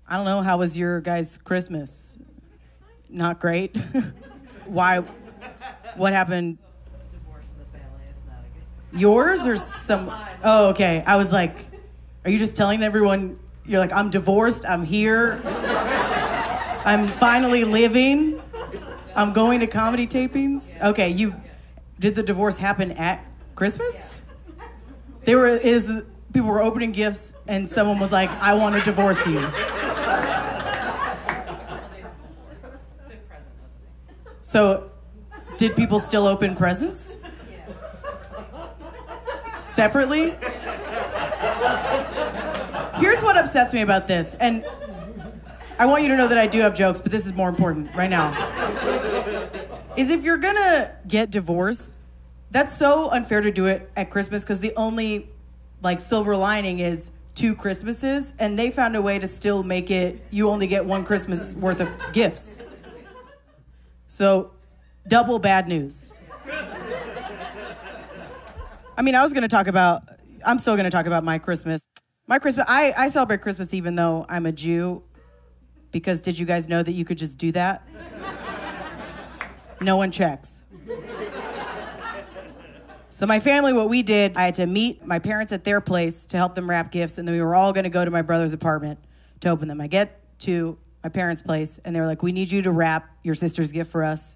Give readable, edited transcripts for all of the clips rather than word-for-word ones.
I don't know, how was your guys' Christmas? Not great? Why? What happened? It's a divorce in the family. It's not a good. Yours or some? Oh, okay. I was like, are you just telling everyone, you're like, I'm divorced, I'm here, I'm finally living, I'm going to comedy tapings? Okay, did the divorce happen at Christmas? People were opening gifts and someone was like, I want to divorce you. So, did people still open presents? Separately? Here's what upsets me about this, and I want you to know that I do have jokes, but this is more important right now. Is if you're gonna get divorced, that's so unfair to do it at Christmas because the only silver lining is 2 Christmases, and they found a way to still make it, you only get 1 Christmas worth of gifts. So, double bad news. I mean, I'm still gonna talk about my Christmas. I celebrate Christmas even though I'm a Jew, because did you guys know that you could just do that? No one checks. So my family, what we did, I had to meet my parents at their place to help them wrap gifts, and then we were all gonna go to my brother's apartment to open them. I get to my parents' place, and they were like, we need you to wrap your sister's gift for us.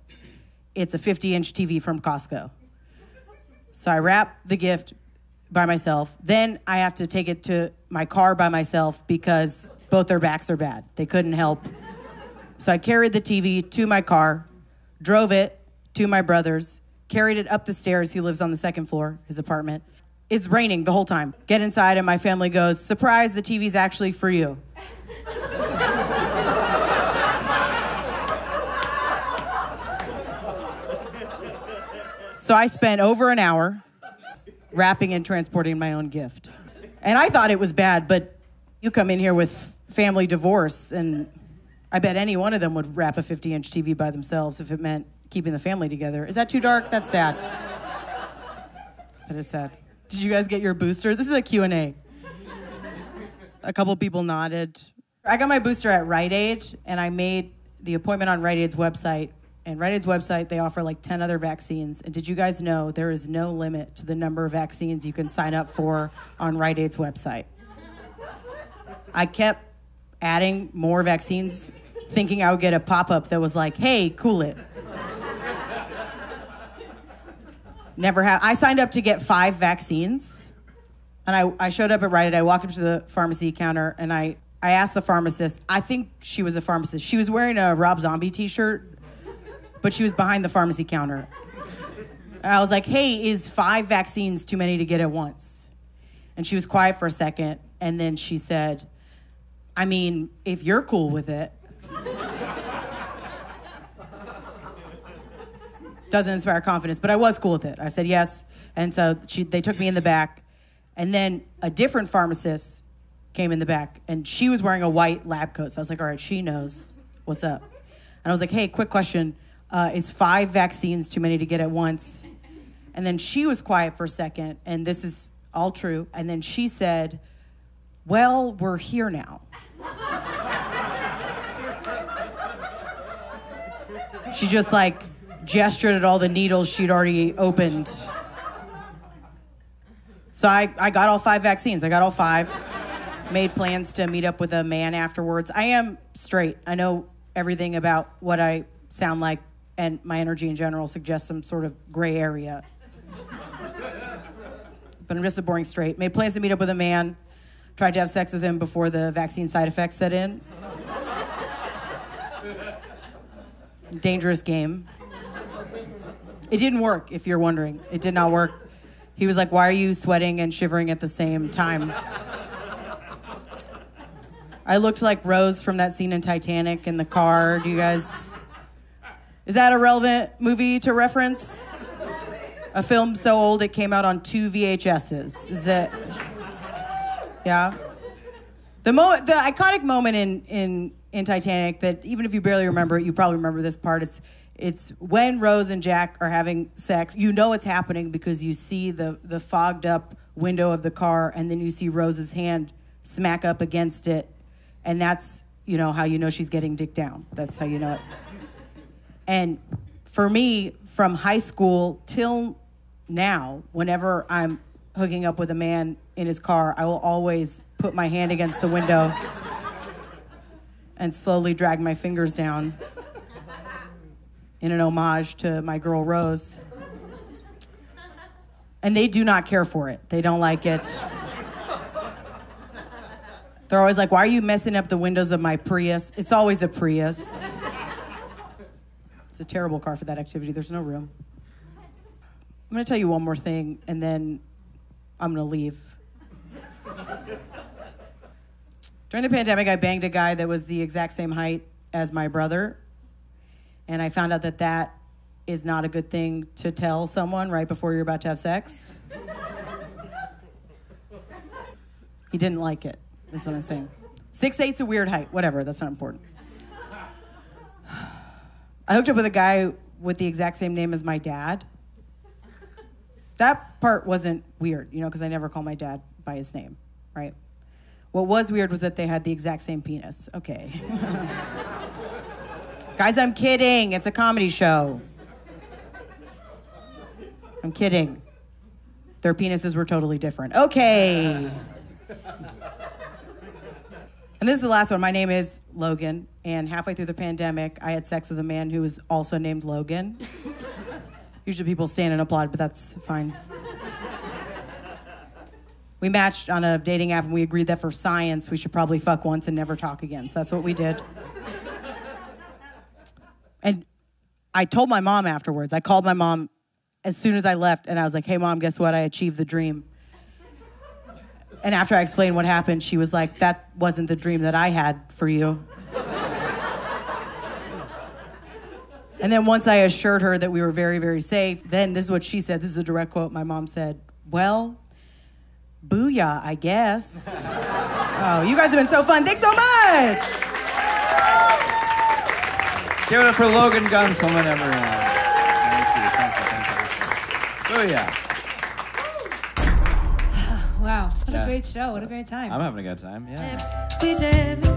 It's a 50-inch TV from Costco. So I wrap the gift by myself. Then I have to take it to my car by myself because both their backs are bad. They couldn't help. So I carried the TV to my car, drove it to my brother's, carried it up the stairs. He lives on the 2nd floor, his apartment. It's raining the whole time. Get inside and my family goes, surprise, the TV's actually for you. So I spent over an hour wrapping and transporting my own gift. And I thought it was bad, but you come in here with family divorce, and I bet any one of them would wrap a 50-inch TV by themselves if it meant keeping the family together. Is that too dark? That's sad. That is sad. Did you guys get your booster? This is a Q&A. A couple people nodded. I got my booster at Rite Aid, and I made the appointment on Rite Aid's website. And Rite Aid's website, they offer 10 other vaccines. And did you guys know there is no limit to the number of vaccines you can sign up for on Rite Aid's website? I kept adding more vaccines, thinking I would get a pop-up that was like, hey, cool it. Never have. I signed up to get 5 vaccines. And I showed up at Rite Aid. I walked up to the pharmacy counter, and I asked the pharmacist, I think she was a pharmacist. She was wearing a Rob Zombie t-shirt, but she was behind the pharmacy counter. And I was like, hey, is 5 vaccines too many to get at once? And she was quiet for a second, and then she said, I mean, if you're cool with it. Doesn't inspire confidence, but I was cool with it. I said yes, and so they took me in the back, and then a different pharmacist came in the back, and she was wearing a white lab coat, so I was like, all right, she knows what's up. And I was like, hey, quick question. Is 5 vaccines too many to get at once? And then she was quiet for a second, and this is all true. And then she said, well, we're here now. She just gestured at all the needles she'd already opened. So I got all 5 vaccines. I got all 5. Made plans to meet up with a man afterwards. I am straight. I know everything about what I sound like, and my energy in general suggests some sort of gray area. But I'm just a boring straight. Made plans to meet up with a man. Tried to have sex with him before the vaccine side effects set in. Dangerous game. It didn't work, if you're wondering. It did not work. He was like, why are you sweating and shivering at the same time? I looked like Rose from that scene in Titanic in the car. Do you guys... Is that a relevant movie to reference? A film so old it came out on 2 VHSs. Is it? Yeah? The iconic moment in Titanic that even if you barely remember it, you probably remember this part. It's when Rose and Jack are having sex. You know it's happening because you see the fogged up window of the car, and then you see Rose's hand smack up against it. And that's you know how you know she's getting dick down. That's how you know it. And for me, from high school till now, whenever I'm hooking up with a man in his car, I will always put my hand against the window and slowly drag my fingers down in an homage to my girl Rose. And they do not care for it. They don't like it. They're always like, why are you messing up the windows of my Prius? It's always a Prius. It's a terrible car for that activity. There's no room. I'm gonna tell you one more thing, and then I'm gonna leave. During the pandemic, I banged a guy that was the exact same height as my brother, and I found out that that is not a good thing to tell someone right before you're about to have sex. He didn't like it, is what I'm saying. 6'8's a weird height, whatever, that's not important. I hooked up with a guy with the exact same name as my dad. That part wasn't weird, you know, because I never call my dad by his name, right? What was weird was that they had the exact same penis. Okay. Guys, I'm kidding. It's a comedy show. I'm kidding. Their penises were totally different. Okay. And this is the last one. My name is Logan, and halfway through the pandemic, I had sex with a man who was also named Logan. Usually people stand and applaud, but that's fine. We matched on a dating app, and we agreed that for science, we should probably fuck once and never talk again. So that's what we did. And I told my mom afterwards. I called my mom as soon as I left, and I was like, hey, Mom, guess what? I achieved the dream. And after I explained what happened, she was like, that wasn't the dream that I had for you. And then once I assured her that we were very, very safe, then this is what she said. This is a direct quote. My mom said, well, booyah, I guess. Oh, you guys have been so fun. Thanks so much. Give it up for Logan Guntzelman, everyone. Thank you. Booyah. Wow, what a great show. What a great time. I'm having a good time, yeah. We did.